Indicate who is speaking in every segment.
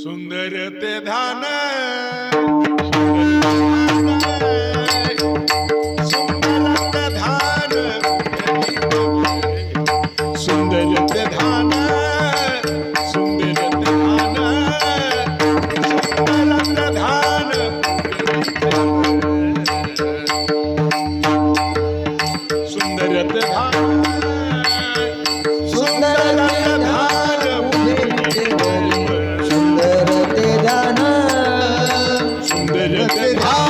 Speaker 1: सुंदर ते ध्यान सुंदर ते ध्यान सुंदर ते ध्यान सुंदर ते ध्यान सुंदर ते ध्यान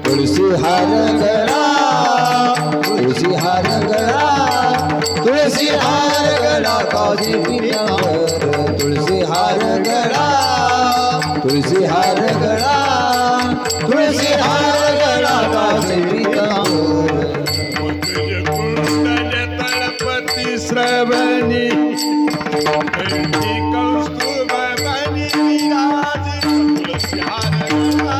Speaker 2: तुलसी हार गळा तुलसी हार गळा तुलसी हार गळा काजी पीतांबर तुलसी हार गळा तुलसी हार गळा तुलसी हार गळा काजी पीतांबर
Speaker 1: कुंडल तळपती श्रवणी कौस्तुभ बनी विराज तुलसी हार गळा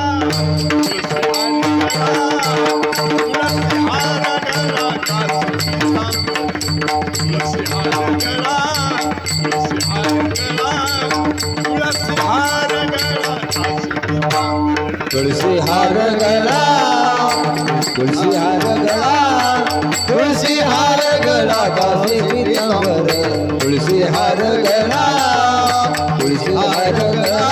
Speaker 2: तुलसी हार गळा तुलसी हार गळा तुलसी हार गळा काजी पीतांबर तुलसी हार गळा तुलसी हार गळा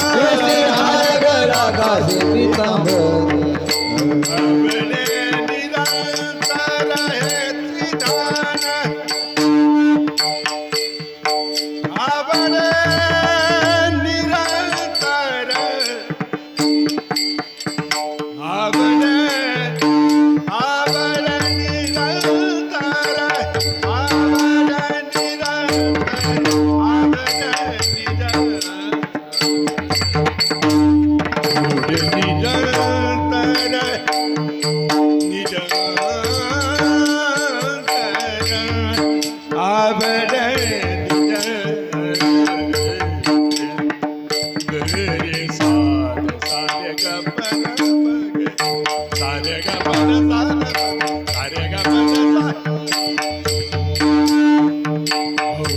Speaker 2: तुलसी हार गळा काजी पीतांबर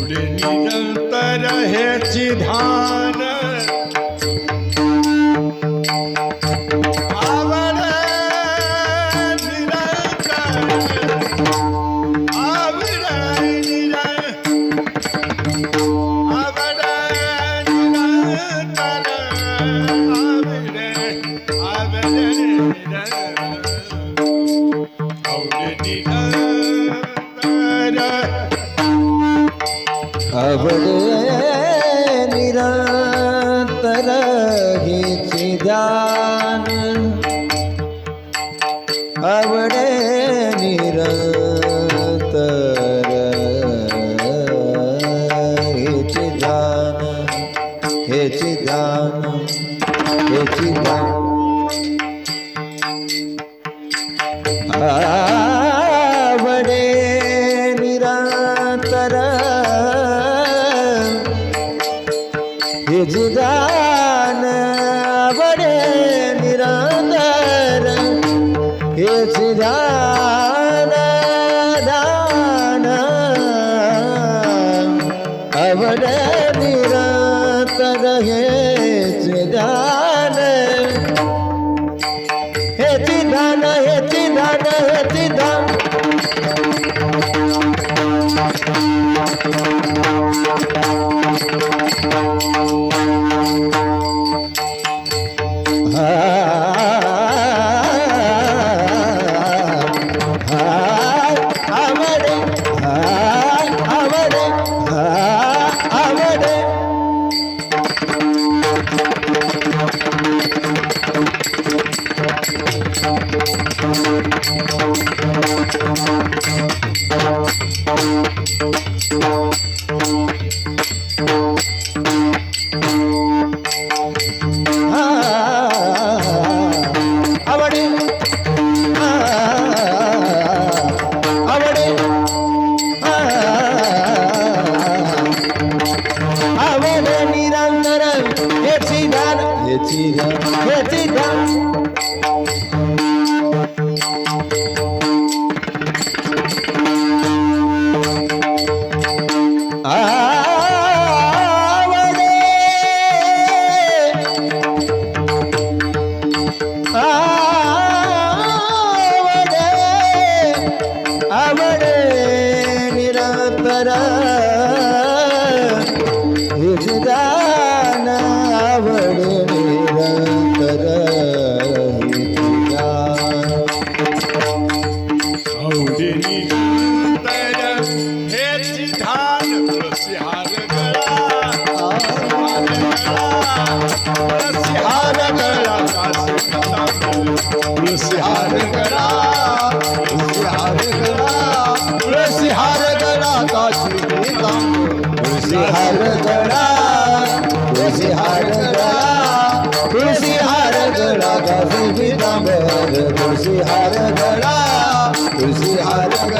Speaker 1: निरंतर हेची ध्यान आवड
Speaker 2: निरंतर हेची ध्यान आवडे निरंतर हेची ध्यान हेची ध्यान हेची ध्यान आवडे निरंतर हेची ध्यान आवडे निरंतर हेची ध्यान ध्यान आवडे निरंतर हेच ध्यान हेच ध्यान हेच ध्यान हेच ध्यान
Speaker 1: आवडे निरंतर हेच ध्यान तुळसी हार गळा तुळसी हार गळा तुळसी हार गळा तुळसी हार गळा काशी
Speaker 2: तुळसी हार गळा तुळसी हार गळा तुळसी हार गळा काशी पीतांबर तुळसी हार गळा तुळसी हार गळा